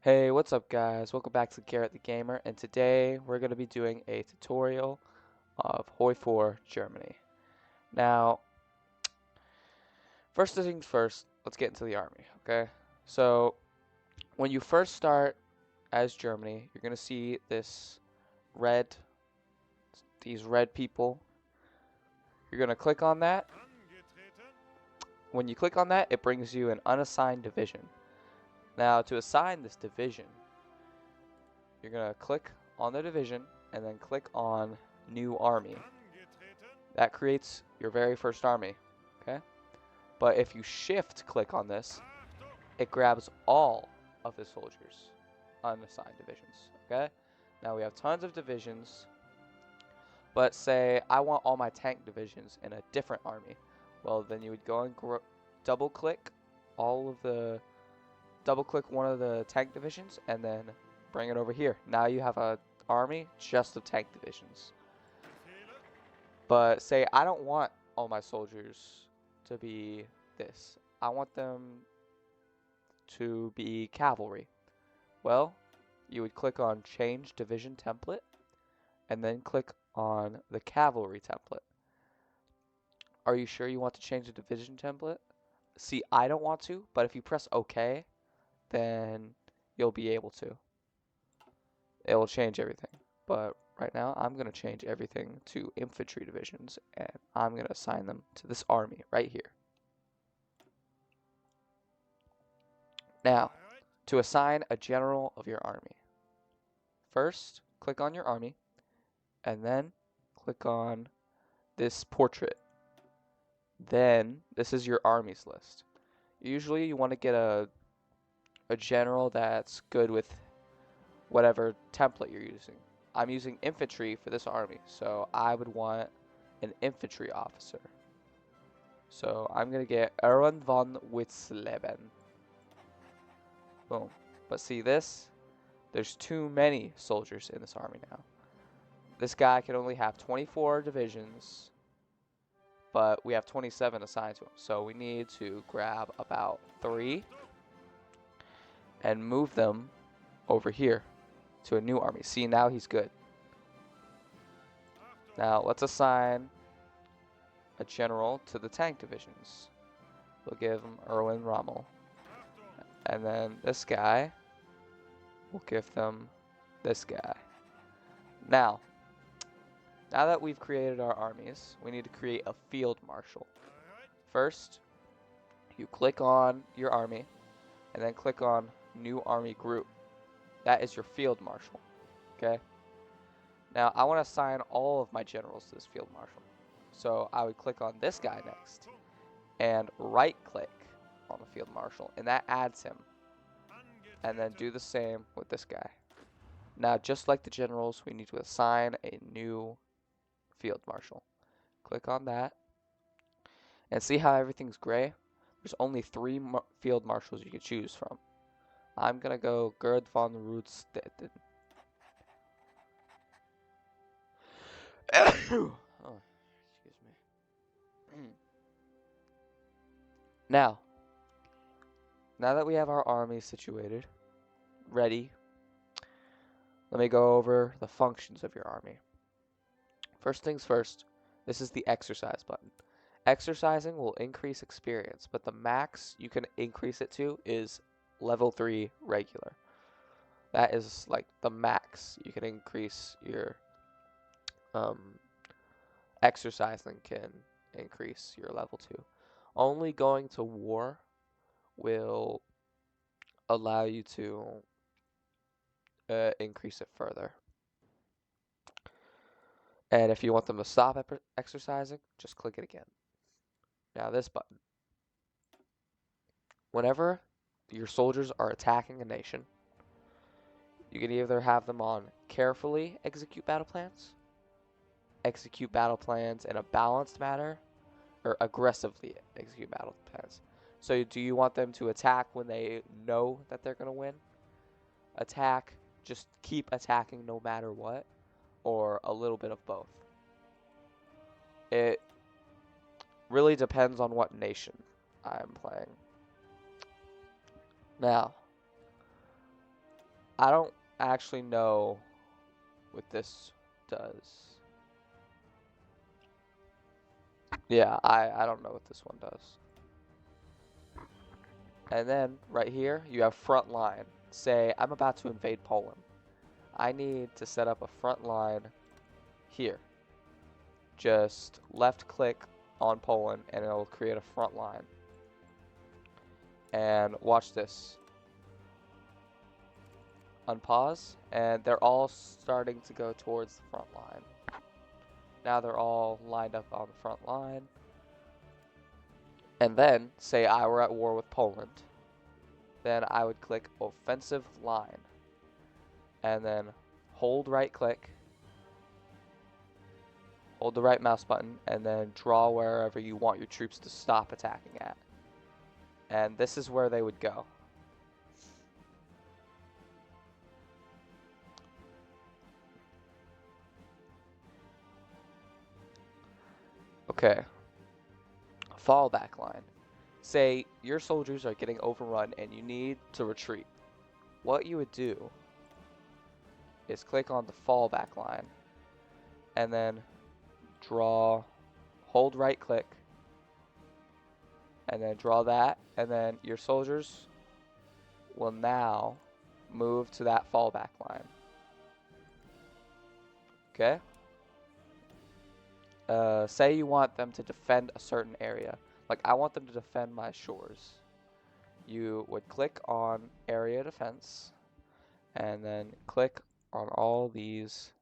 Hey, what's up guys? Welcome back to Garrett the Gamer, and today we're going to be doing a tutorial of hoi4 Germany. Now, first things first, let's get into the army, okay? So, when you first start as Germany, you're going to see red, these red people. You're going to click on that. When you click on that, it brings you an unassigned division. Now, to assign this division, you're going to click on the division and then click on New Army. That creates your very first army, okay? But if you shift click on this, it grabs all of the soldiers, unassigned divisions, okay? Now we have tons of divisions, but say I want all my tank divisions in a different army. Well, then you would go and double click one of the tank divisions and then bring it over here. Now you have an army just of tank divisions. But say I don't want all my soldiers to be this. I want them to be cavalry. Well, you would click on change division template and then click on the cavalry template. Are you sure you want to change the division template? See, I don't want to, but if you press OK, then you'll be able to. It will change everything. But right now, I'm going to change everything to infantry divisions, and I'm going to assign them to this army right here. Now, to assign a general of your army, first click on your army, and then click on this portrait. Then, this is your armies list. Usually, you want to get a general that's good with whatever template you're using. I'm using infantry for this army, so I would want an infantry officer. So I'm going to get Erwin von Witzleben. Boom. But see this? There's too many soldiers in this army now. This guy can only have 24 divisions, but we have 27 assigned to him. So we need to grab about 3 and move them over here to a new army. See, now he's good. Now let's assign a general to the tank divisions. We'll give him Erwin Rommel. And then this guy, we'll give them this guy. Now that we've created our armies, we need to create a field marshal. First, you click on your army, and then click on New Army Group. That is your field marshal, okay? Now, I want to assign all of my generals to this field marshal. So I would click on this guy next, and right-click on the field marshal, and that adds him. And then do the same with this guy. Now, just like the generals, we need to assign a new field marshal. Click on that. And see how everything's gray? There's only 3 field marshals you can choose from. I'm going to go Gerd von Rundstetten. Oh, excuse me. Now that we have our army situated, ready, let me go over the functions of your army. First things first, this is the exercise button. Exercising will increase experience, but the max you can increase it to is level 3 regular. That is like the max you can increase your exercising can increase your level 2. Only going to war will allow you to increase it further. And if you want them to stop exercising, just click it again. Now this button. Whenever your soldiers are attacking a nation, you can either have them on carefully execute battle plans in a balanced manner, or aggressively execute battle plans. So do you want them to attack when they know that they're going to win? Attack, just keep attacking no matter what, or a little bit of both? It really depends on what nation I'm playing. Now, I don't actually know what this does. Yeah, I don't know what this one does. And then right here, you have front line. Say I'm about to invade Poland. I need to set up a front line here. Just left click on Poland and it'll create a front line. And watch this. Unpause, and they're all starting to go towards the front line. Now they're all lined up on the front line. And then, say I were at war with Poland, then I would click offensive line. And then hold right click, hold the right mouse button, and then draw wherever you want your troops to stop attacking at. And this is where they would go. Okay. Fallback line. Say your soldiers are getting overrun and you need to retreat. What you would do is click on the fallback line and then draw, hold right click, and then draw that, and then your soldiers will now move to that fallback line. Okay? Say you want them to defend a certain area. Like I want them to defend my shores. You would click on area defense and then click on all these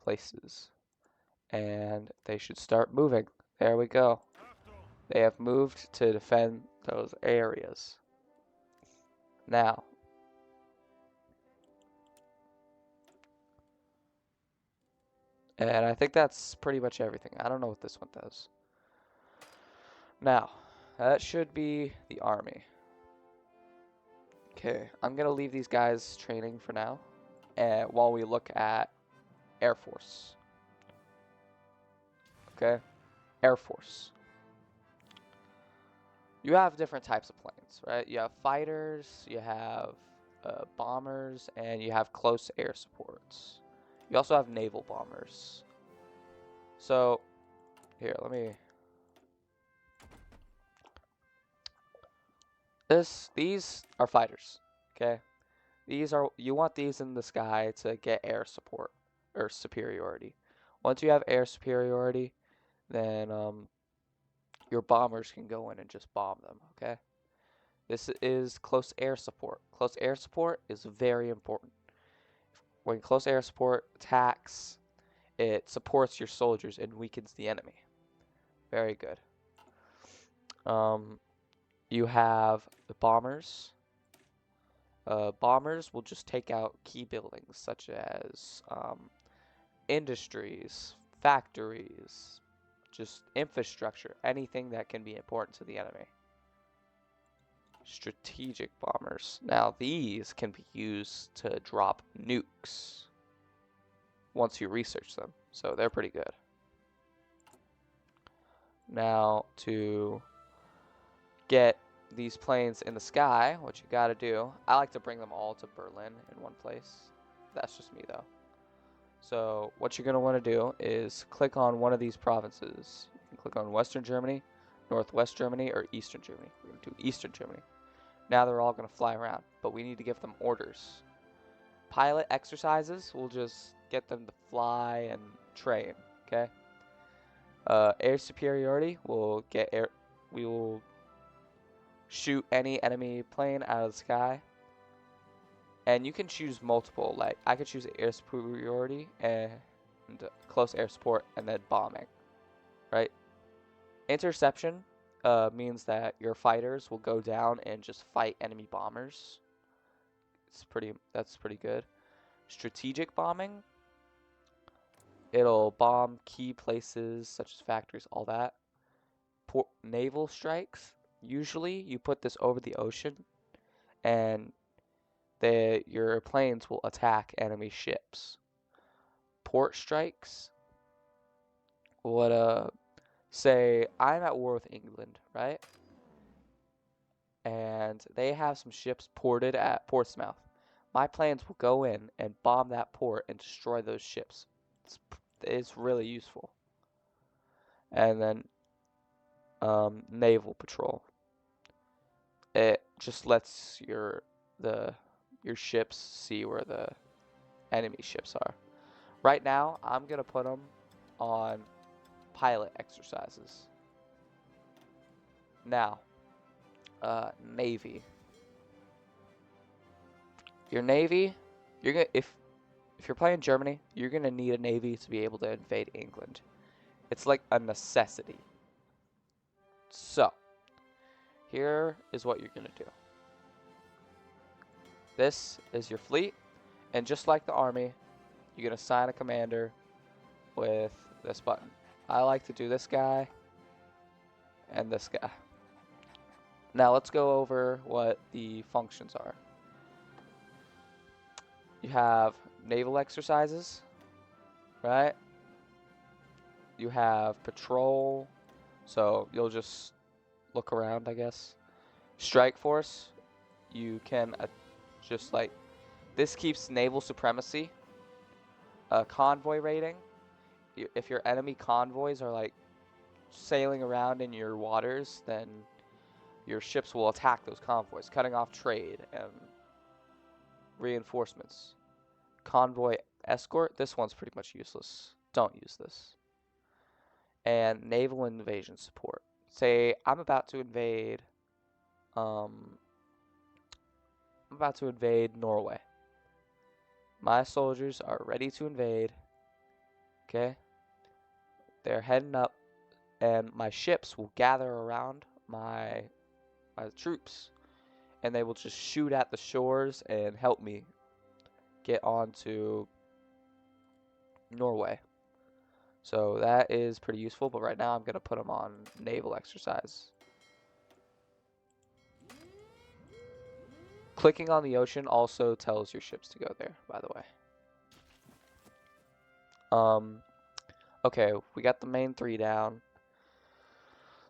places. And they should start moving. There we go. They have moved to defend those areas. Now, and I think that's pretty much everything. I don't know what this one does. Now, that should be the army. Okay, I'm going to leave these guys training for now while we look at Air Force. Okay, Air Force. You have different types of planes, right? You have fighters, you have bombers, and you have close air supports. You also have naval bombers. So, here, let me... These are fighters, okay? You want these in the sky to get air support, or superiority. Once you have air superiority, then your bombers can go in and just bomb them, okay? This is close air support. Close air support is very important. When close air support attacks, it supports your soldiers and weakens the enemy. Very good. You have the bombers. Bombers will just take out key buildings such as industries, factories, just infrastructure, anything that can be important to the enemy. Strategic bombers. Now these can be used to drop nukes once you research them, so they're pretty good. Now to get these planes in the sky, what you gotta do, I like to bring them all to Berlin in one place. That's just me though. So what you're gonna want to do is click on one of these provinces. You can click on Western Germany, Northwest Germany, or Eastern Germany. We're gonna do Eastern Germany. Now they're all gonna fly around, but we need to give them orders. Pilot exercises will just get them to fly and train, okay? Air superiority will get air. We will shoot any enemy plane out of the sky. And you can choose multiple, like I could choose air superiority and close air support and then bombing, right? Interception means that your fighters will go down and just fight enemy bombers. That's pretty good. Strategic bombing, it'll bomb key places such as factories, all that. Naval strikes, usually you put this over the ocean and your planes will attack enemy ships. Port strikes would say I'm at war with England, right? And they have some ships ported at Portsmouth. my planes will go in and bomb that port and destroy those ships. It's really useful. And then naval patrol. It just lets your ships see where the enemy ships are. Right now, I'm gonna put them on pilot exercises. Now, Navy. Your Navy, you're gonna if you're playing Germany, you're gonna need a Navy to be able to invade England. It's like a necessity. So, here is what you're gonna do. This is your fleet, and just like the army, you're gonna assign a commander with this button. I like to do this guy and this guy. Now let's go over what the functions are. You have naval exercises, right? You have patrol, so you'll just look around, I guess. Strike force, you can just like, this keeps naval supremacy. Convoy rating, if your enemy convoys are like sailing around in your waters, then your ships will attack those convoys, cutting off trade and reinforcements. Convoy escort, this one's pretty much useless. Don't use this. And naval invasion support. Say I'm about to invade Norway. My soldiers are ready to invade. Okay? They're heading up, and my ships will gather around my troops, and they will just shoot at the shores and help me get onto Norway. So that is pretty useful, but right now I'm going to put them on naval exercise. Clicking on the ocean also tells your ships to go there, by the way. Okay, we got the main three down.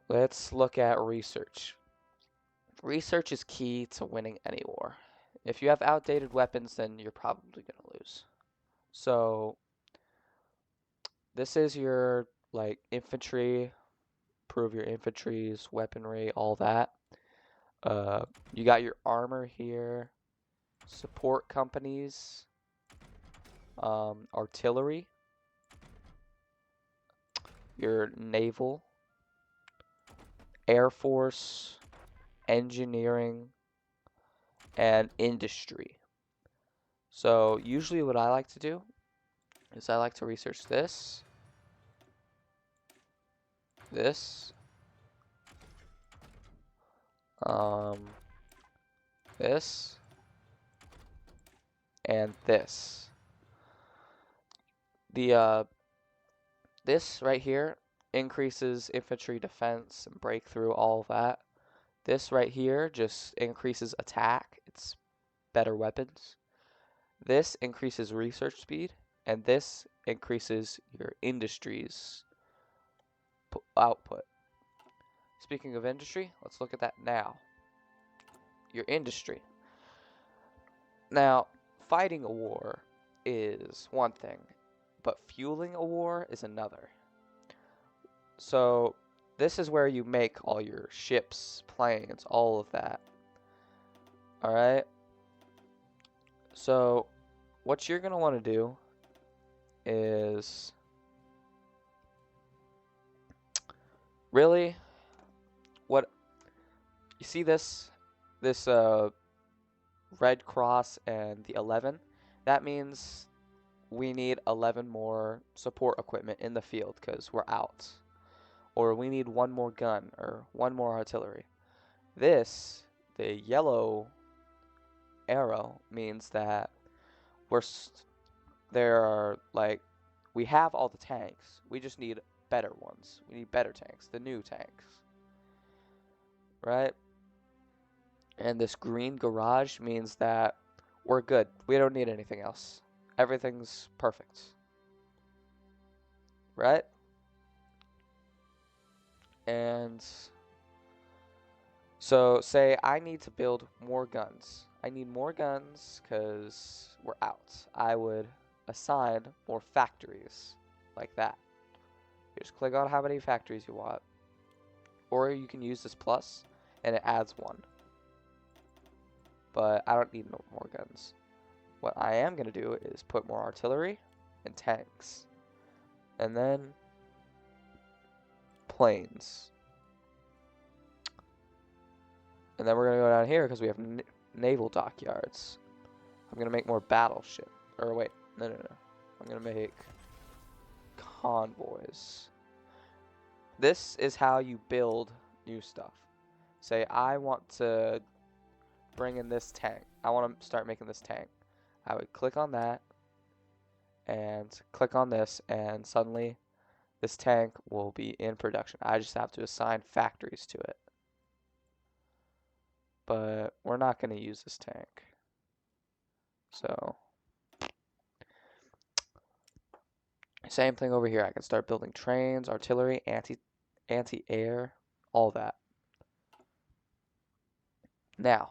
Let's look at research. Research is key to winning any war. If you have outdated weapons, then you're probably going to lose. So this is your like infantry, prove your infantry's weaponry, all that. You got your armor here, support companies, artillery, your naval, air force, engineering, and industry. So usually what I like to do is I like to research this, this, this, and this. This right here increases infantry defense and breakthrough, all of that. This right here just increases attack. It's better weapons. This increases research speed, and this increases your industry's output. Speaking of industry, let's look at that now. Your industry. Now, fighting a war is one thing, but fueling a war is another. So this is where you make all your ships, planes, all of that. Alright? So what you're going to want to do is really what you see this red cross and the 11. That means we need 11 more support equipment in the field because we're out. Or we need one more gun or one more artillery. This, the yellow arrow, means that we have all the tanks. We just need better ones. We need better tanks, the new tanks. Right? And this green garage means that we're good. We don't need anything else. Everything's perfect. Right? And so say I need to build more guns. I need more guns because we're out. I would assign more factories like that. You just click on how many factories you want. Or you can use this plus and it adds one. But I don't need no more guns. What I am going to do is put more artillery and tanks. And then planes. And then we're going to go down here because we have naval dockyards. I'm going to make more battleship. Or wait, no. I'm going to make convoys. This is how you build new stuff. Say I want to bring in this tank. I want to start making this tank. I would click on that and click on this, and suddenly this tank will be in production. I just have to assign factories to it. But we're not going to use this tank. So same thing over here. I can start building trains, artillery, anti-air, all that. Now,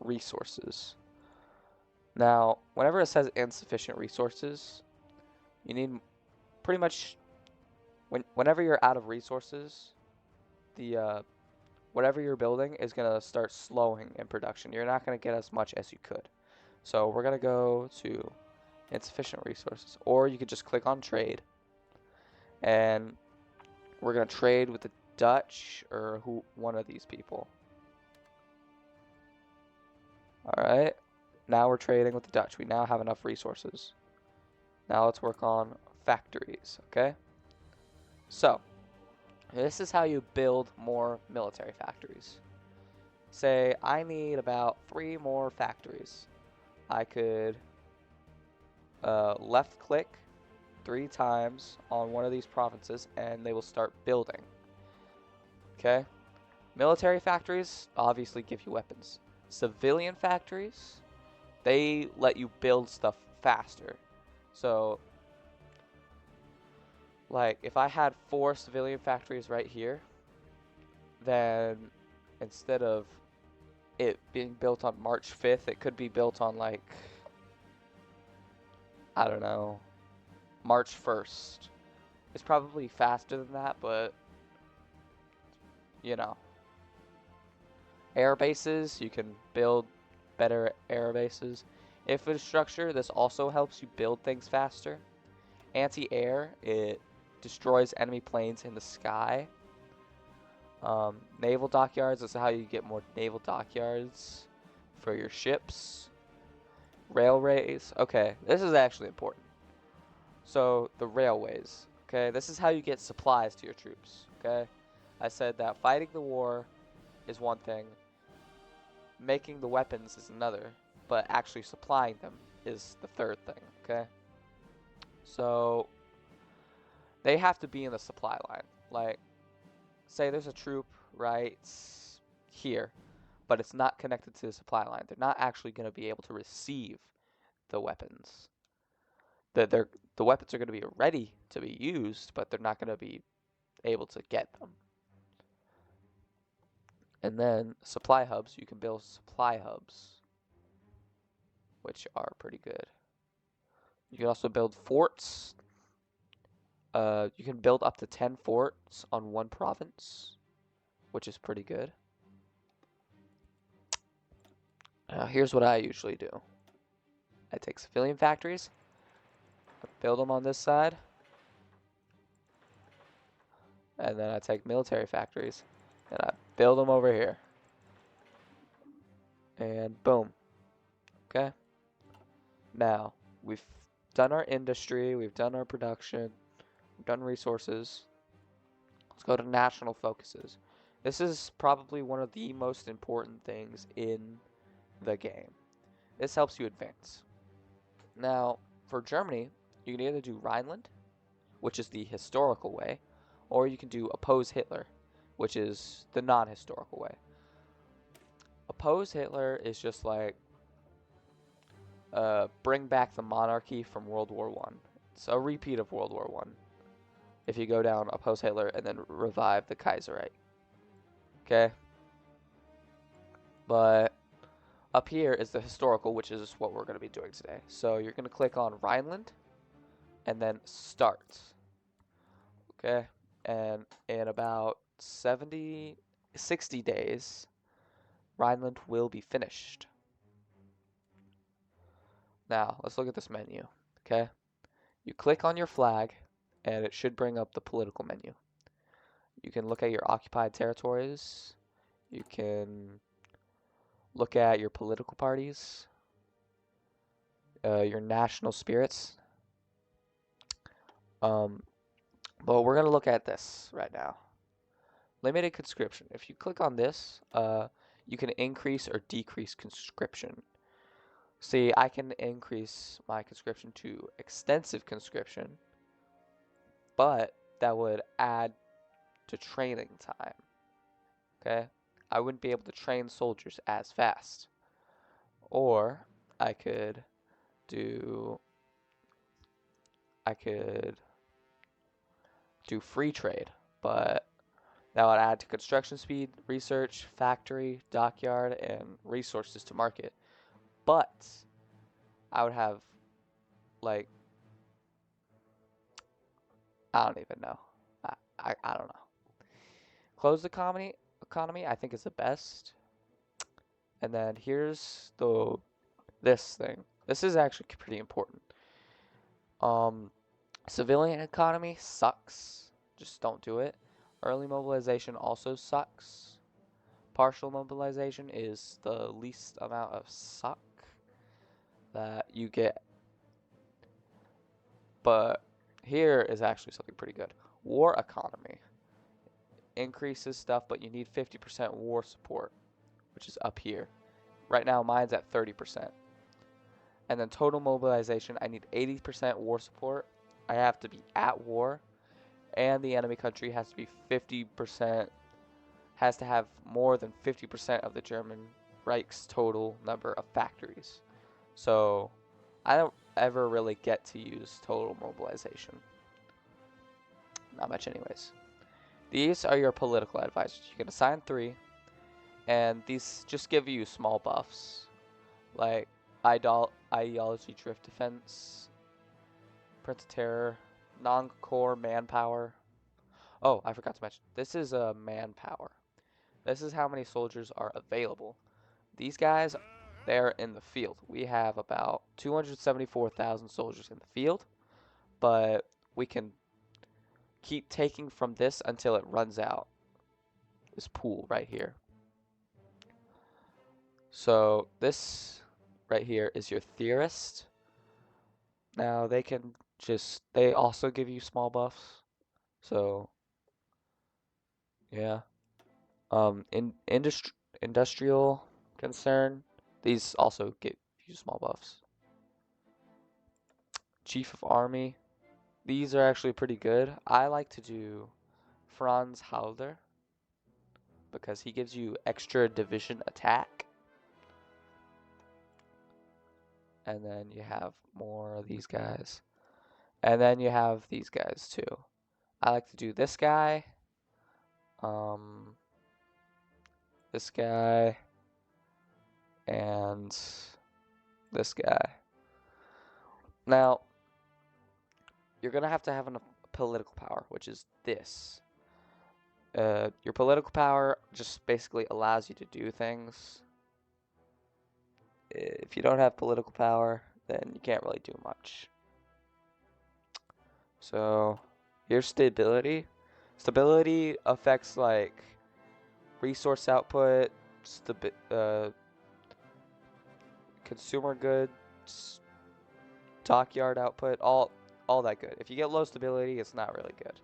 resources. Now, whenever it says insufficient resources, you need pretty much whenever you're out of resources, the whatever you're building is gonna start slowing in production. You're not gonna get as much as you could. So we're gonna go to insufficient resources, or you could just click on trade, and we're gonna trade with the Dutch or one of these people. All right. Now we're trading with the Dutch. We now have enough resources. Now let's work on factories, okay? So, this is how you build more military factories. Say, I need about 3 more factories. I could left click 3 times on one of these provinces and they will start building. Okay? Military factories obviously give you weapons. Civilian factories, they let you build stuff faster. So, like, if I had 4 civilian factories right here, then instead of it being built on March 5th, it could be built on, like, I don't know, March 1st. It's probably faster than that, but, you know. Air bases, you can build better air bases. Infrastructure, this also helps you build things faster. Anti-air, it destroys enemy planes in the sky. Naval dockyards, this is how you get more naval dockyards for your ships. Railways, okay, this is actually important. So, the railways, okay, this is how you get supplies to your troops, okay? I said that fighting the war is one thing, making the weapons is another, but actually supplying them is the third thing, okay? So, they have to be in the supply line. Like, say there's a troop right here, but it's not connected to the supply line. They're not actually going to be able to receive the weapons. The weapons are going to be ready to be used, but they're not going to be able to get them. And then supply hubs, you can build supply hubs, which are pretty good. You can also build forts. You can build up to 10 forts on one province, which is pretty good. Here's what I usually do. I take civilian factories, I build them on this side, and then I take military factories, and I build them over here. And boom. Okay? Now, we've done our industry, we've done our production, we've done resources. Let's go to national focuses. This is probably one of the most important things in the game. This helps you advance. Now, for Germany, you can either do Rhineland, which is the historical way, or you can do oppose Hitler, which is the non-historical way. Oppose Hitler is just like bring back the monarchy from World War I. It's a repeat of World War I. If you go down oppose Hitler and then revive the Kaiserreich. Okay? But up here is the historical, which is what we're going to be doing today. So you're going to click on Rhineland and then start. Okay, and in about 60 days, Rhineland will be finished. Now, let's look at this menu, okay? You click on your flag, and it should bring up the political menu. You can look at your occupied territories. You can look at your political parties, your national spirits. But we're going to look at this right now. Limited conscription. If you click on this, you can increase or decrease conscription. See, I can increase my conscription to extensive conscription, but that would add to training time. Okay? I wouldn't be able to train soldiers as fast. Or I could do free trade, but that would add to construction speed, research, factory, dockyard, and resources to market. But I would have, like, I don't even know. I don't know. Closed economy, I think, is the best. And then here's this thing. This is actually pretty important. Civilian economy sucks. Just don't do it. Early mobilization also sucks. Partial mobilization is the least amount of suck that you get. But here is actually something pretty good. War economy increases stuff, but you need 50% war support, which is up here. Right now, mine's at 30%. And then total mobilization, I need 80% war support. I have to be at war, and the enemy country has to be 50%, has to have more than 50% of the German Reich's total number of factories. So I don't ever really get to use total mobilization. Not much anyways. These are your political advisors. You can assign 3, and these just give you small buffs, like ideology drift defense, Prince of Terror, non-core manpower. Oh, I forgot to mention, this is a manpower. This is how many soldiers are available. These guys, they're in the field. We have about 274,000 soldiers in the field, but we can keep taking from this until it runs out. This pool right here. So this right here is your theorist. Now they also give you small buffs. So yeah. Industrial concern. These also give you small buffs. Chief of Army. These are actually pretty good. I like to do Franz Halder because he gives you extra division attack. And then you have more of these guys. And then you have these guys too. I like to do this guy. This guy. And this guy. Now, you're going to have a political power, which is this. Your political power just basically allows you to do things. If you don't have political power, then you can't really do much. So, here's stability. Stability affects like resource output, consumer goods, dockyard output, all that good. If you get low stability, it's not really good.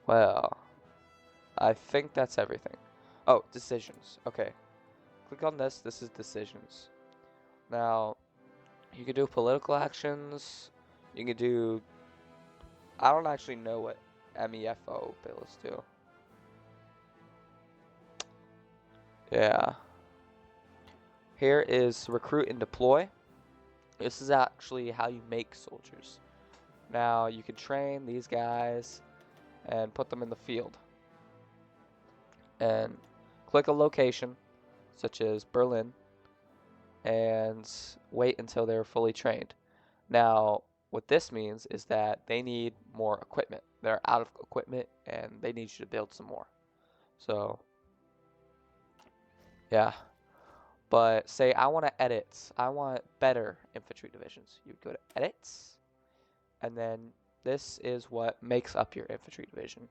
Well, I think that's everything. Oh, decisions. Okay. Click on this. This is decisions. Now, you can do political actions. You can do... I don't actually know what MEFO bills do. Yeah. Here is recruit and deploy. This is actually how you make soldiers. Now, you can train these guys. and put them in the field. And click a location, such as Berlin, and wait until they're fully trained. Now, what this means is that they need more equipment. They're out of equipment and they need you to build some more. So, yeah. But say I want to edit. I want better infantry divisions. You go to edits, and then this is what makes up your infantry division.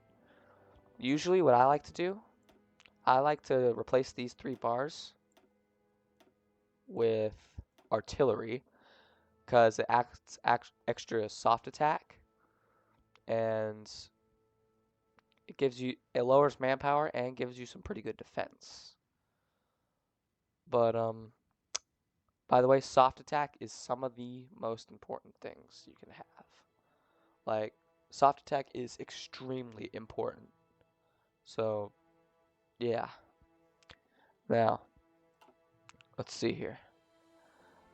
Usually what I like to do, I like to replace these 3 bars with artillery because it acts extra soft attack, and it lowers manpower and gives you some pretty good defense. But by the way, soft attack is some of the most important things you can have. Like, soft attack is extremely important. So, yeah. Now, let's see here.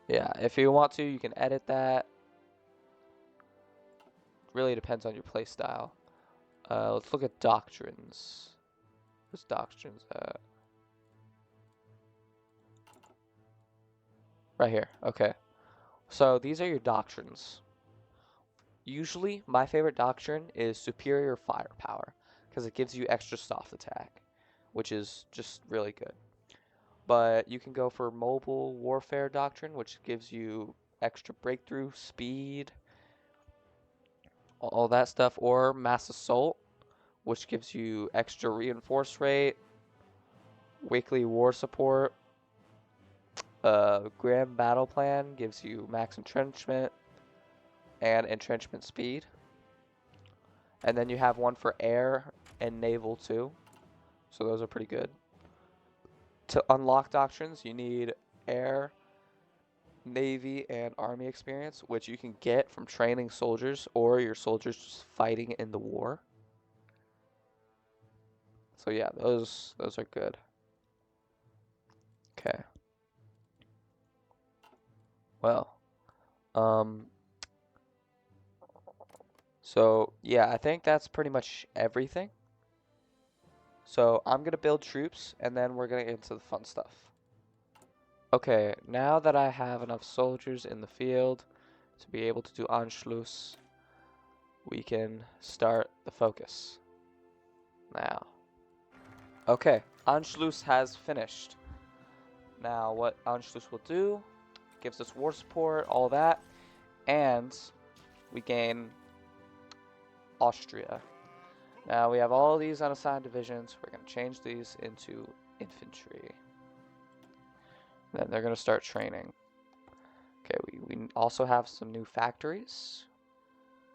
Yeah, if you want to, you can edit that. Really depends on your playstyle. Let's look at doctrines. Where's doctrines at? Right here. Okay. So these are your doctrines. Usually, my favorite doctrine is superior firepower because it gives you extra soft attack, which is just really good. But you can go for mobile warfare doctrine, which gives you extra breakthrough speed, all that stuff, or mass assault, which gives you extra reinforce rate, weekly war support. Grand battle plan gives you max entrenchment and entrenchment speed. And then you have one for air and naval too. So those are pretty good. To unlock doctrines, you need air, navy, and army experience, which you can get from training soldiers or your soldiers just fighting in the war. So yeah, those are good. Okay. Well, so yeah, I think that's pretty much everything. So I'm gonna build troops and then we're gonna get into the fun stuff. Okay, now that I have enough soldiers in the field to be able to do Anschluss, we can start the focus. Now. Okay, Anschluss has finished. Now what Anschluss will do, gives us war support, all that, and we gain Austria. Now we have all these unassigned divisions. We're going to change these into infantry. Then they're going to start training. Okay, we also have some new factories.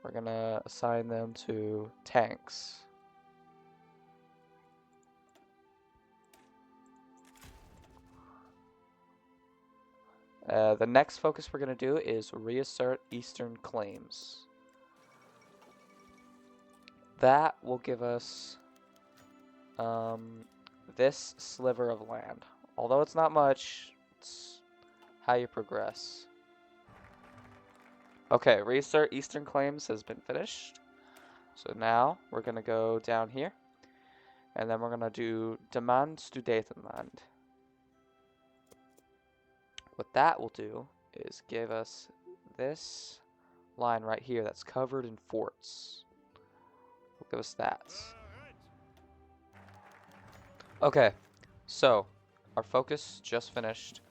We're going to assign them to tanks. The next focus we're going to do is reassert eastern claims. That will give us this sliver of land. Although it's not much, it's how you progress. Okay, reassert eastern claims has been finished. So now we're going to go down here. And then we're going to do Demand Sudetenland. What that will do is give us this line right here that's covered in forts. It'll give us that. Okay, so our focus just finished.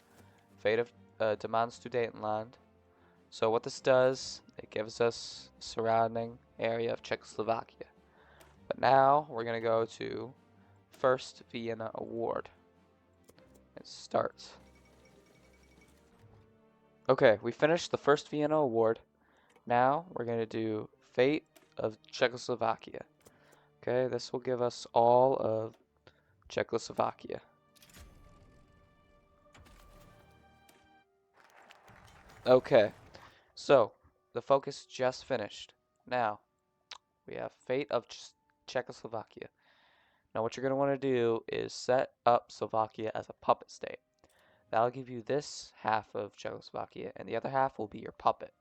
Fate of Demand Sudetenland. So what this does, it gives us the surrounding area of Czechoslovakia. But now we're going to go to First Vienna Award. And start. Okay, we finished the First Vienna Award. Now we're going to do Fate of Czechoslovakia. Okay, this will give us all of Czechoslovakia. Okay, so the focus just finished. Now we have Fate of Czechoslovakia. Now what you're going to want to do is set up Slovakia as a puppet state. That'll give you this half of Czechoslovakia, and the other half will be your puppet.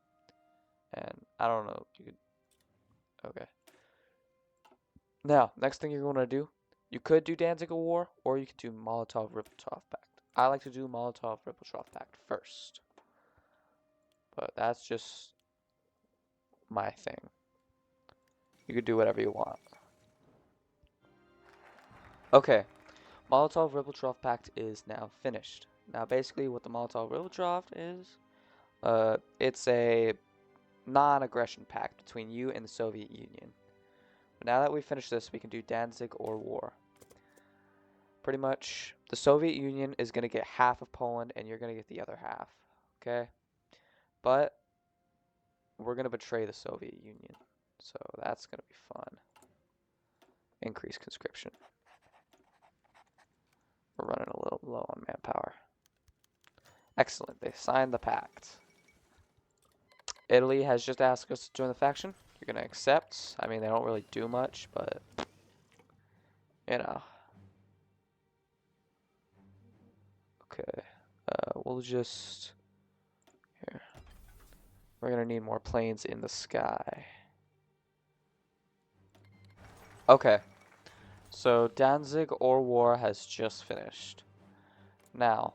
And I don't know, you could, okay. Now, next thing you're going to do, you could do Danzig War, or you could do Molotov-Ribbentrop Pact. I like to do Molotov-Ribbentrop Pact first, but that's just my thing. You could do whatever you want. Okay, Molotov-Ribbentrop Pact is now finished. Now, basically, what the Molotov-Ribbentrop is, it's a non-aggression pact between you and the Soviet Union. But now that we finished this, we can do Danzig or war. Pretty much, the Soviet Union is going to get half of Poland, and you're going to get the other half. Okay? But we're going to betray the Soviet Union. So that's going to be fun. Increase conscription. We're running a little low on manpower. Excellent. They signed the pact. Italy has just asked us to join the faction. You're going to accept. I mean, they don't really do much, but, you know. Okay. We'll just... Here. We're going to need more planes in the sky. Okay. So, Danzig or war has just finished. Now.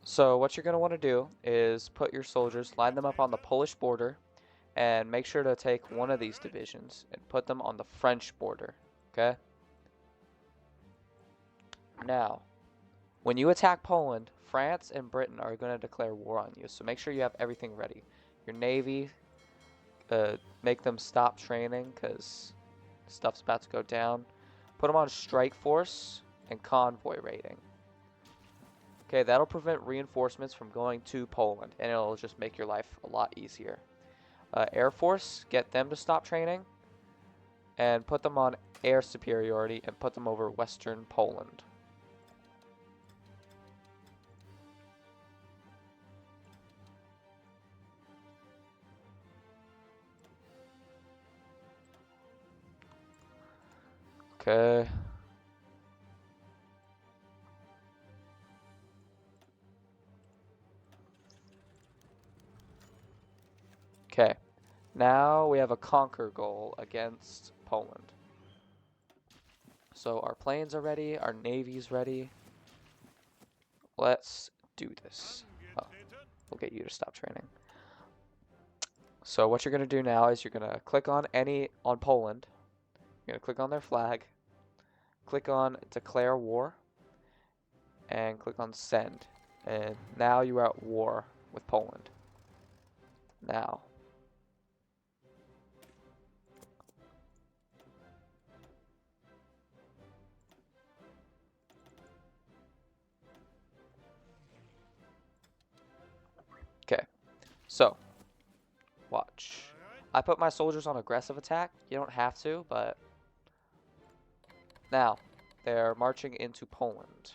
So, what you're going to want to do is put your soldiers, line them up on the Polish border, and make sure to take one of these divisions and put them on the French border. Okay? Now, when you attack Poland, France and Britain are going to declare war on you. So make sure you have everything ready. Your navy, make them stop training because stuff's about to go down. Put them on strike force and convoy raiding. Okay, that'll prevent reinforcements from going to Poland, and it'll just make your life a lot easier. Air Force, get them to stop training and put them on air superiority and put them over Western Poland. Okay. Okay. Now we have a conquer goal against Poland. So our planes are ready, our navy's ready. Let's do this. Oh, we'll get you to stop training. So what you're going to do now is you're going to click on Poland. You're going to click on their flag. Click on declare war. And click on send. And now you are at war with Poland. Now. Okay. So. Watch. I put my soldiers on aggressive attack. You don't have to, but... Now. They're marching into Poland.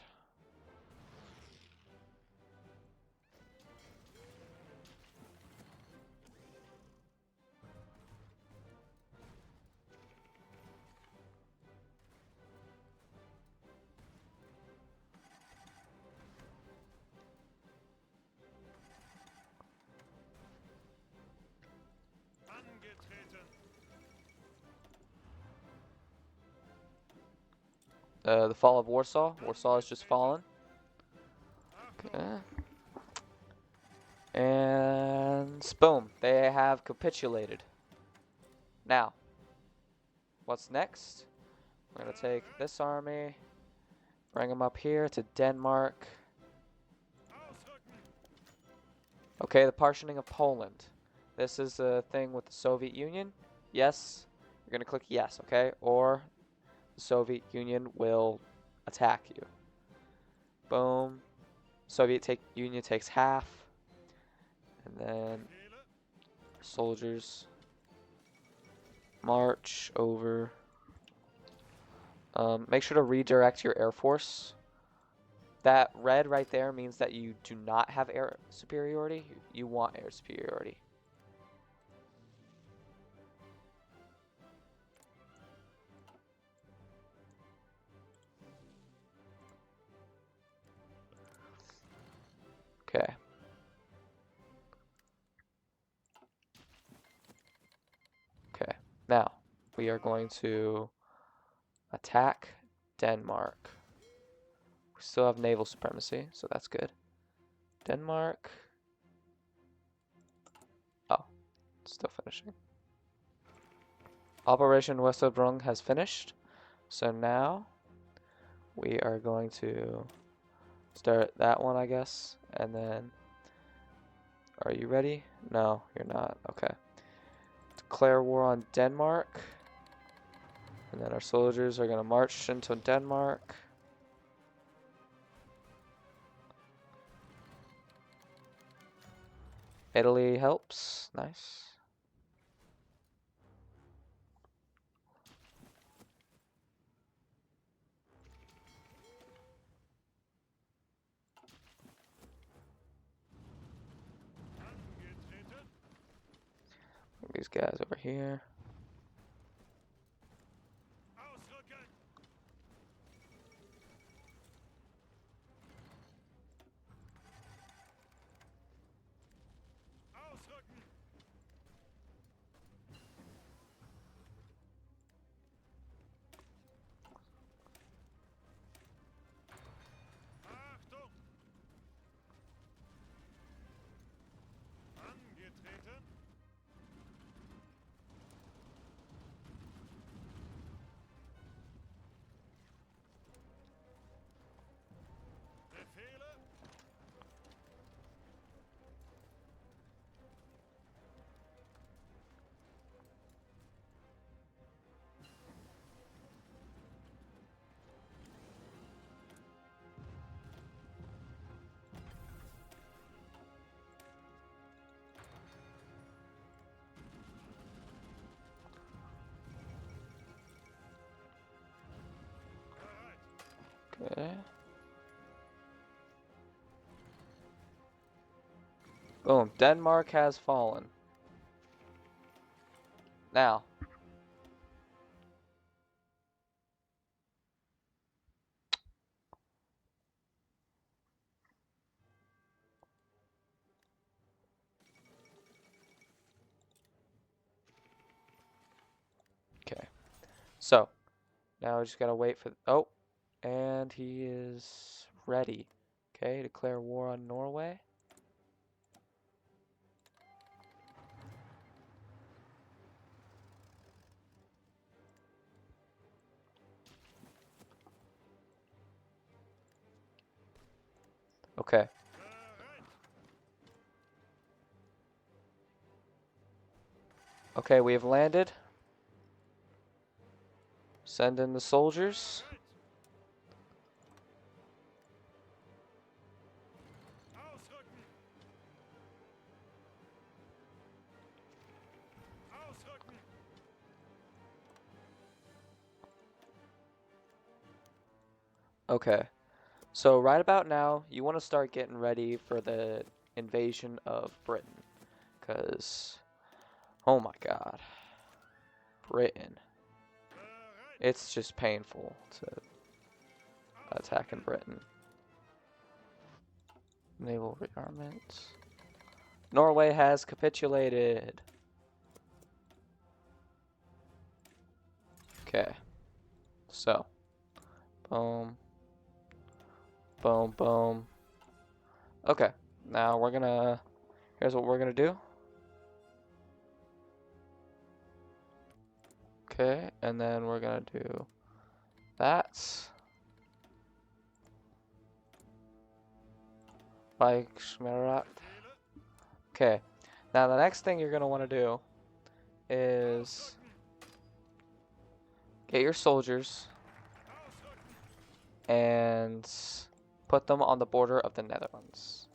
The fall of Warsaw. Warsaw has just fallen. Okay. And boom, they have capitulated. Now, what's next? We're going to take this army, bring them up here to Denmark. Okay, the partitioning of Poland. This is a thing with the Soviet Union. Yes, you're going to click yes, okay? Or the Soviet Union will attack you. Boom. Soviet Union takes half. And then soldiers march over. Make sure to redirect your air force. That red right there means that you do not have air superiority. You want air superiority. Okay. Now, we are going to attack Denmark. We still have naval supremacy, so that's good. Denmark. Oh, still finishing. Operation Westerbrung has finished. So now we are going to start that one, I guess. And then, are you ready? No, you're not. Okay. Declare war on Denmark. And then our soldiers are going to march into Denmark. Italy helps. Nice. These guys over here. Okay. Boom. Denmark has fallen. Now. Okay. So. Now we just gotta wait for... Oh. And he is ready. Okay. Declare war on Norway. Okay. Okay, we have landed. Send in the soldiers. Okay. So right about now, you want to start getting ready for the invasion of Britain. Because, oh my god. Britain. It's just painful to attack in Britain. Naval rearmament. Norway has capitulated. Okay. So. Boom. Boom, boom. Okay. Now we're gonna... Here's what we're gonna do. Okay. And then we're gonna do that. Like Schmerat. Okay. Now the next thing you're gonna want to do is get your soldiers and put them on the border of the Netherlands.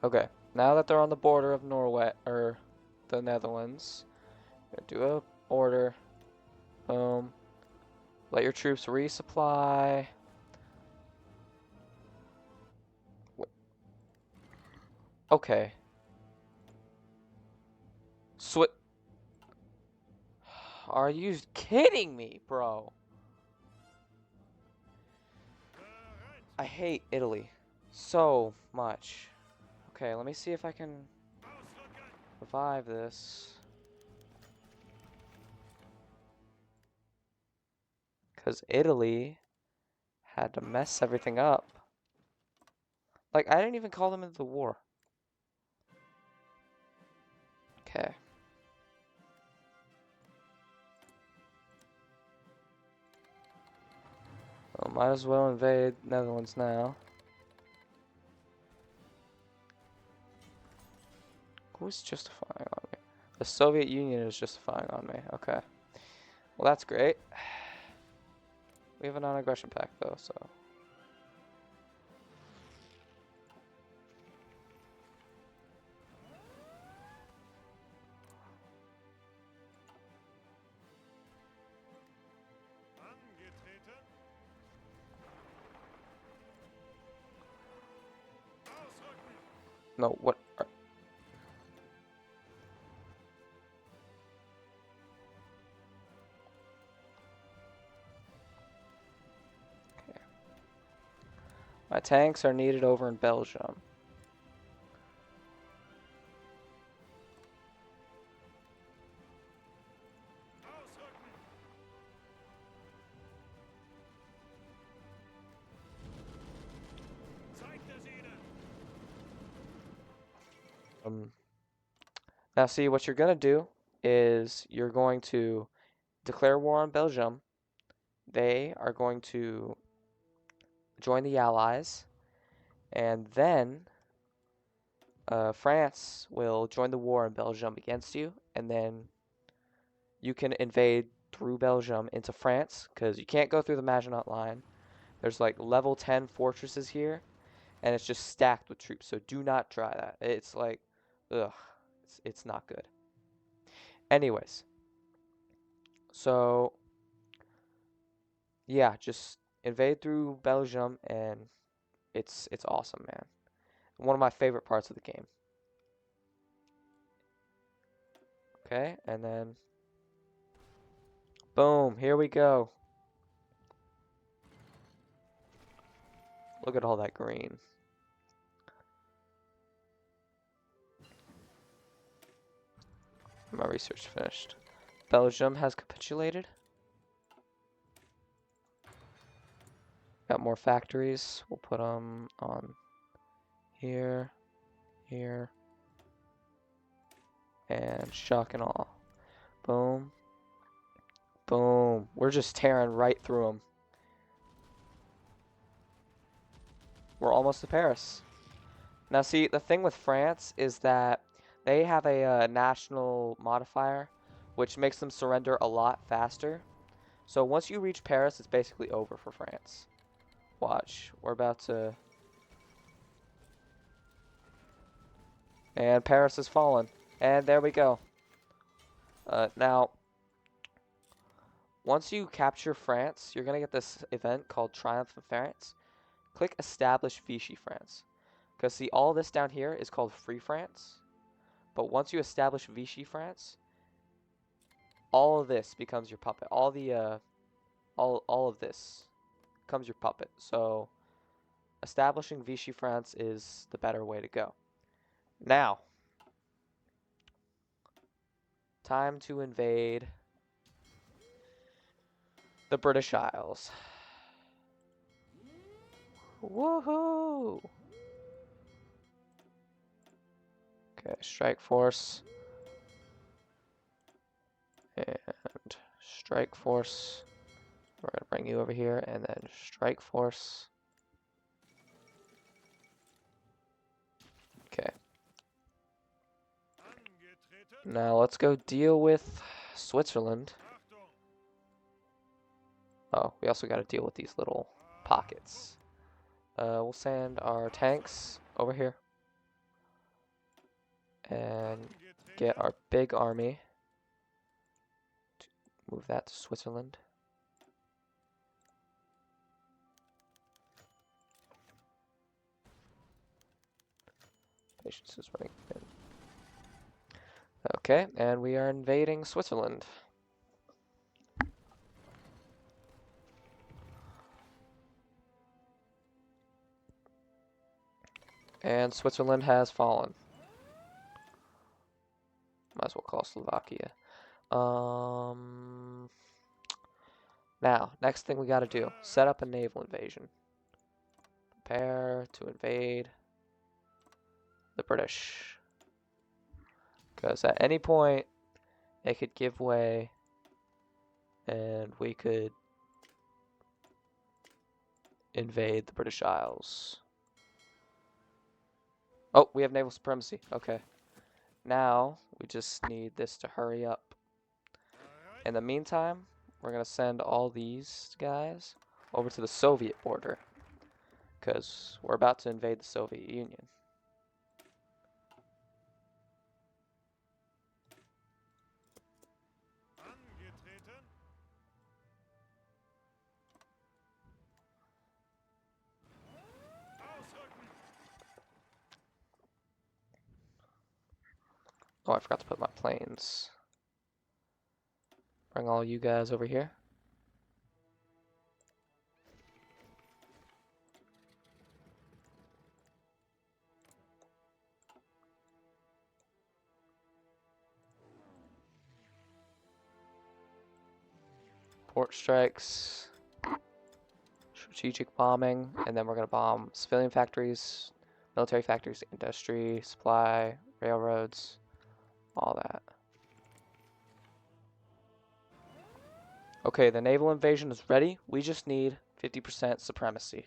Okay, now that they're on the border of Norway or the Netherlands, do a order. Boom. Let your troops resupply. Okay. Are you kidding me, bro? I hate Italy so much. Okay, let me see if I can revive this. Because Italy had to mess everything up. Like, I didn't even call them into the war. Okay. Well, might as well invade Netherlands now. Who's justifying on me? The Soviet Union is justifying on me. Okay. Well, that's great. We have a non-aggression pact, though, so... No, what... Okay. My tanks are needed over in Belgium. Now see, what you're going to do is you're going to declare war on Belgium. They are going to join the Allies. And then France will join the war in Belgium against you. And then you can invade through Belgium into France. Because you can't go through the Maginot Line. There's like level 10 fortresses here. And it's just stacked with troops. So do not try that. It's like, ugh. It's not good. Anyways. So, yeah, just invade through Belgium, and it's awesome, man. One of my favorite parts of the game. Okay, and then boom, here we go. Look at all that green. My research finished. Belgium has capitulated. Got more factories. We'll put them on here, here, and shock and awe. Boom. Boom. We're just tearing right through them. We're almost to Paris. Now see, the thing with France is that they have a national modifier, which makes them surrender a lot faster. So once you reach Paris, it's basically over for France. Watch, we're about to... And Paris has fallen. And there we go. Now, once you capture France, you're going to get this event called Triumph of France. Click Establish Vichy France. Because see, all this down here is called Free France. But once you establish Vichy France, all of this becomes your puppet. All the all of this becomes your puppet. So establishing Vichy France is the better way to go. Now, time to invade the British Isles. Woohoo! Okay, strike force. And strike force. We're going to bring you over here, and then strike force. Okay. Now let's go deal with Switzerland. Oh, we also got to deal with these little pockets. We'll send our tanks over here. And get our big army. Move that to Switzerland. Patience is running in. Okay, and we are invading Switzerland. And Switzerland has fallen. Might as well call Slovakia. Now, next thing we gotta do, set up a naval invasion. Prepare to invade the British. Because at any point, it could give way, and we could invade the British Isles. Oh, we have naval supremacy. Okay. Now, we just need this to hurry up. In the meantime, we're going to send all these guys over to the Soviet border. Because we're about to invade the Soviet Union. Oh, I forgot to put my planes. Bring all you guys over here. Port strikes. Strategic bombing. And then we're going to bomb civilian factories, military factories, industry, supply, railroads, all that. Okay, the naval invasion is ready. We just need 50% supremacy.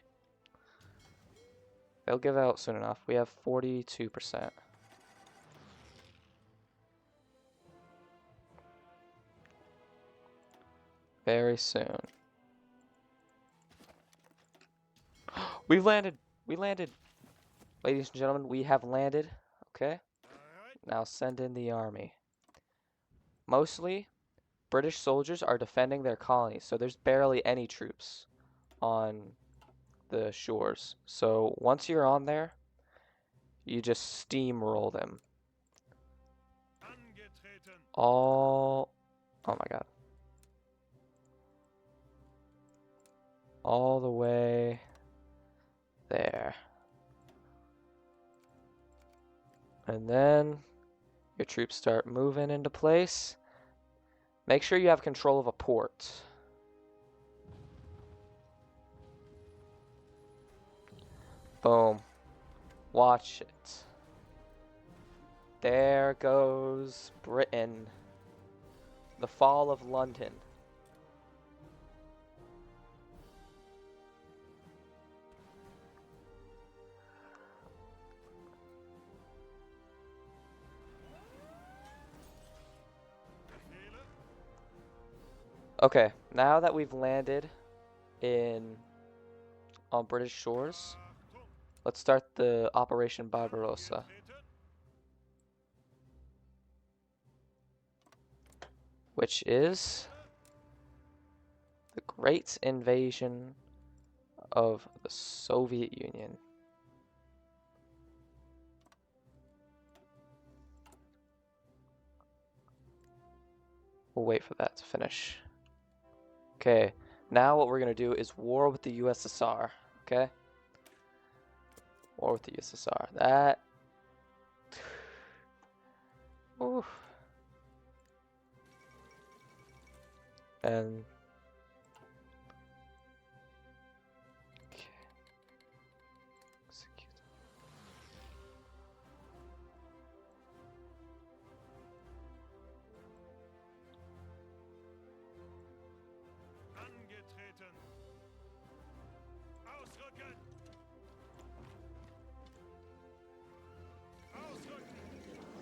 They'll give out soon enough. We have 42%. Very soon. We've landed. We landed. Ladies and gentlemen, we have landed. Okay. Now send in the army. Mostly, British soldiers are defending their colonies, so there's barely any troops on the shores. So once you're on there, you just steamroll them. Oh my god. All the way there. And then your troops start moving into place. Make sure you have control of a port. Boom. Watch it. There goes Britain. The fall of London. Okay, now that we've landed on British shores, let's start the Operation Barbarossa. Which is the Great Invasion of the Soviet Union. We'll wait for that to finish. Okay, now what we're going to do is war with the USSR, okay? War with the USSR. That... Oof. And... Okay. Execute.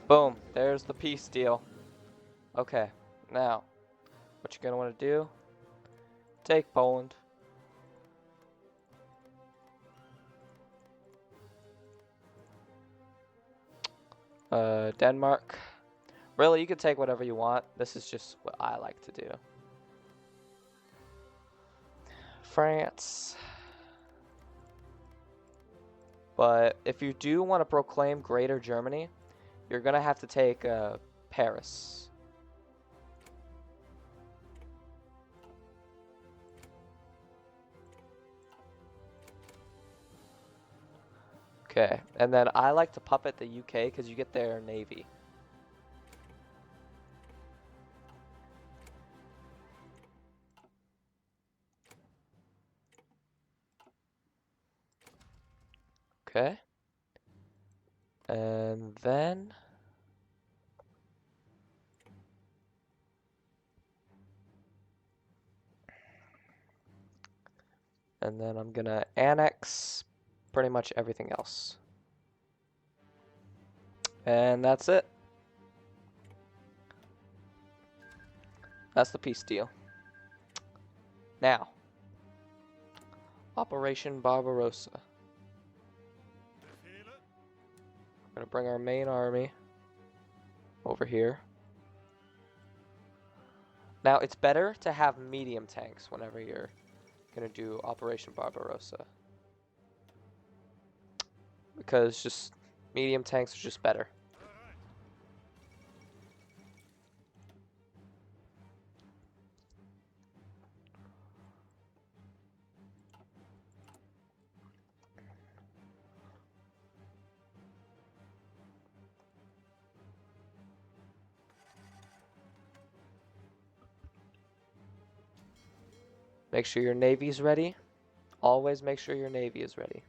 Boom, there's the peace deal. Okay, now, what you're going to want to do, take Poland. Denmark. Really, you can take whatever you want. This is just what I like to do. France. But if you do want to proclaim Greater Germany, you're going to have to take Paris. Okay, and then I like to puppet the UK because you get their navy. Okay. And then I'm gonna annex pretty much everything else. And that's it. That's the peace deal. Now, Operation Barbarossa. We're gonna bring our main army over here. Now, it's better to have medium tanks whenever you're gonna do Operation Barbarossa. Because just medium tanks are just better. Make sure your navy's ready. Always make sure your navy is ready.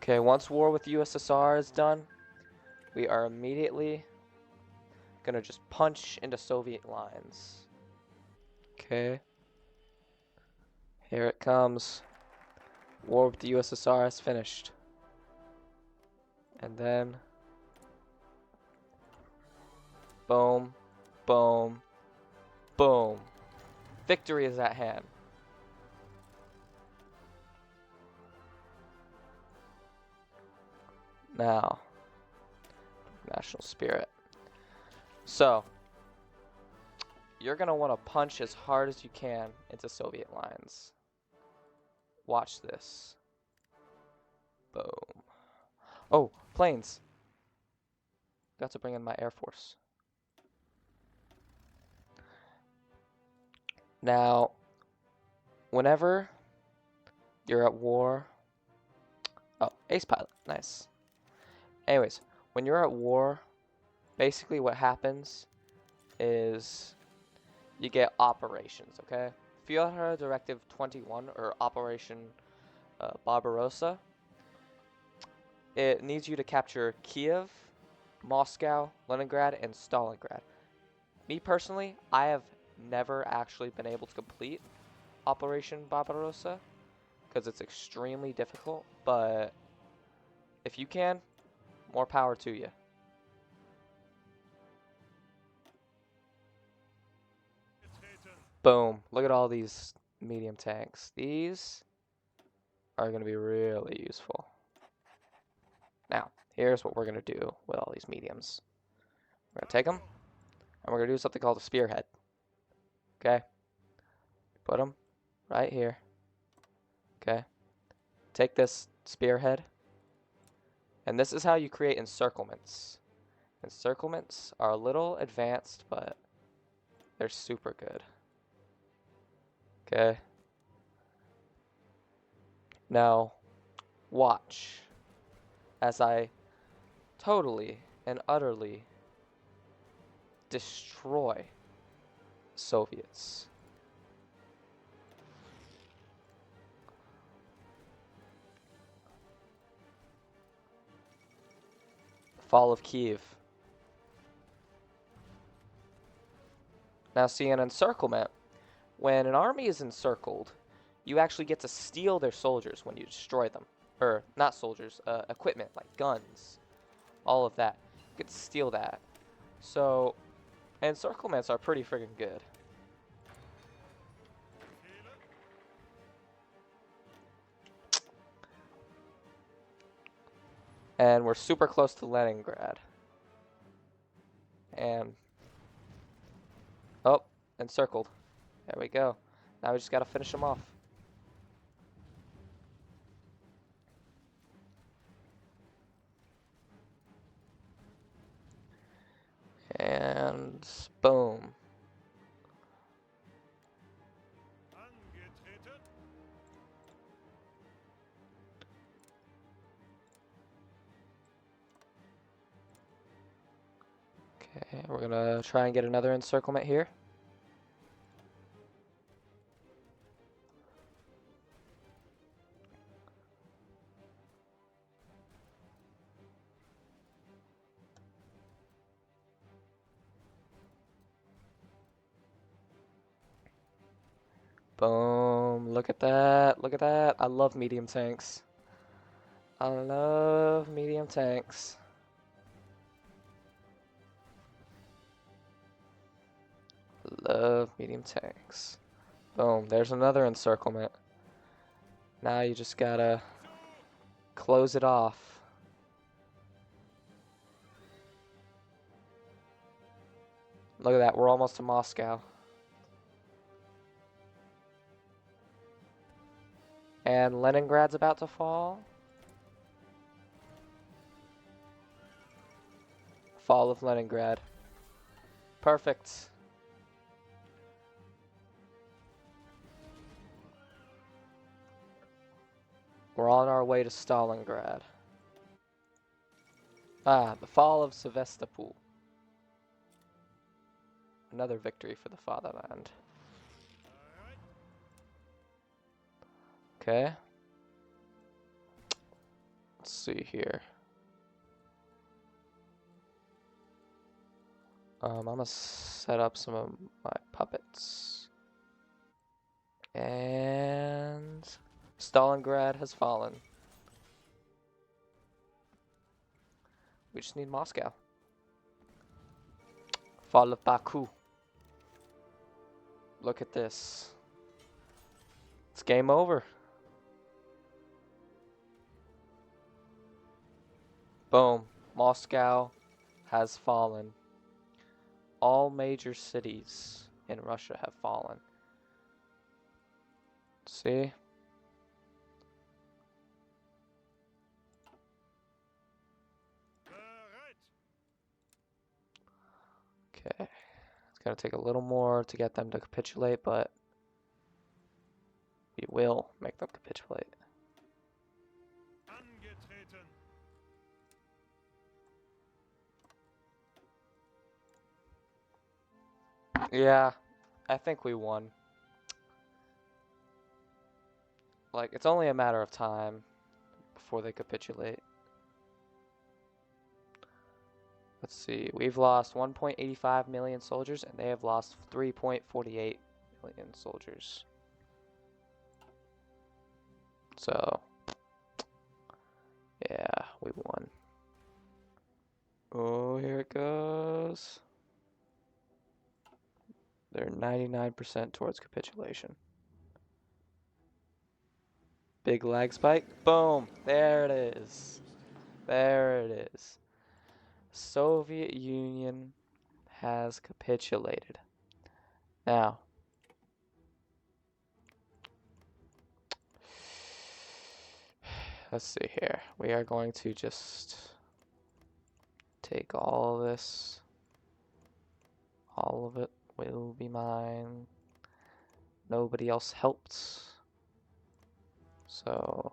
Okay, once war with USSR is done, we are immediately gonna just punch into Soviet lines. Okay. Here it comes. War with the USSR is finished. And then boom, boom, boom. Victory is at hand. Now, national spirit. So, you're going to want to punch as hard as you can into Soviet lines. Watch this. Boom. Oh, planes. Got to bring in my Air Force. Now, whenever you're at war... Oh, ace pilot. Nice. Anyways, when you're at war, basically what happens is you get operations, okay? Fiora Directive 21, or Operation Barbarossa, it needs you to capture Kiev, Moscow, Leningrad, and Stalingrad. Me personally, I have never actually been able to complete Operation Barbarossa because it's extremely difficult, but if you can, more power to you. Boom. Look at all these medium tanks. These are going to be really useful. Now, here's what we're going to do with all these mediums. We're going to take them, and we're going to do something called a spearhead. Okay? Put them right here. Okay? Take this spearhead, and this is how you create encirclements. Encirclements are a little advanced, but they're super good. Okay? Now, watch as I totally and utterly destroy Soviets. Fall of Kiev. Now see, an encirclement, when an army is encircled, you actually get to steal their soldiers when you destroy them. Or, not soldiers, equipment, like guns. All of that. You get to steal that. So, encirclements are pretty friggin' good. And we're super close to Leningrad. And encircled. There we go. Now we just gotta finish them off. And boom. Okay, we're gonna try and get another encirclement here. Boom. Look at that. Look at that. I love medium tanks. I love medium tanks. Love medium tanks. Boom. There's another encirclement. Now you just gotta close it off. Look at that. We're almost to Moscow. And Leningrad's about to fall. Fall of Leningrad. Perfect. We're on our way to Stalingrad. Ah, the fall of Sevastopol. Another victory for the fatherland. Okay. Let's see here. I'm gonna set up some of my puppets. And Stalingrad has fallen. We just need Moscow. Fall of Baku. Look at this. It's game over. Boom. Moscow has fallen. All major cities in Russia have fallen. See? Okay. It's gonna take a little more to get them to capitulate, but we will make them capitulate. Yeah, I think we won. Like, it's only a matter of time before they capitulate. Let's see, we've lost 1.85 million soldiers, and they have lost 3.48 million soldiers. So, yeah, we won. Oh, here it goes. They're 99% towards capitulation. Big lag spike. Boom. There it is. There it is. Soviet Union has capitulated. Now, let's see here. We are going to just take all of this. All of it will be mine. Nobody else helped. So,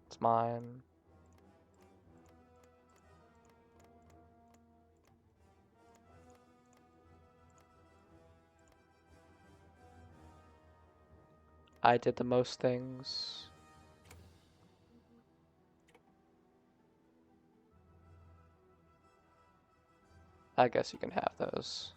it's mine. I did the most things. I guess you can have those.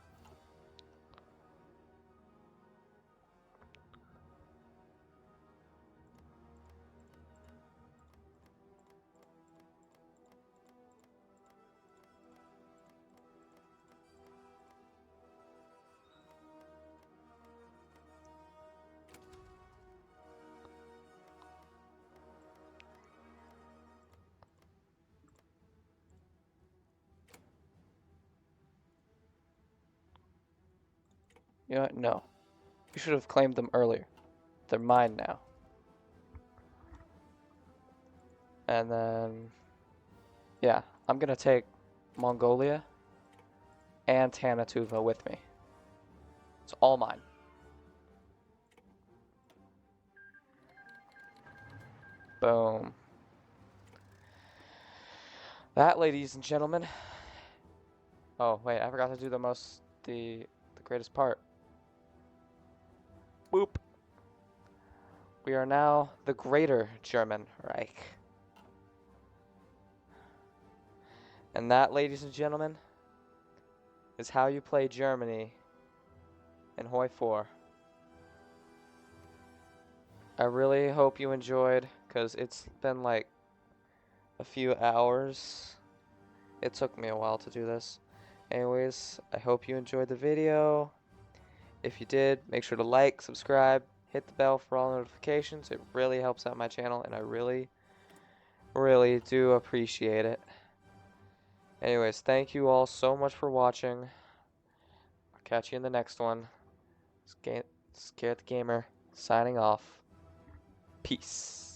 You know what? No. You should have claimed them earlier. They're mine now. And then, yeah, I'm gonna take Mongolia and Tanatuva with me. It's all mine. Boom. That, ladies and gentlemen. Oh, wait, I forgot to do the greatest part. Boop. We are now the Greater German Reich. And that, ladies and gentlemen, is how you play Germany in hoi4. I really hope you enjoyed, because it's been like a few hours. It took me a while to do this. Anyways, I hope you enjoyed the video. If you did, make sure to like, subscribe, hit the bell for all notifications. It really helps out my channel, and I really, really do appreciate it. Anyways, thank you all so much for watching. I'll catch you in the next one. Scared the Gamer, signing off. Peace.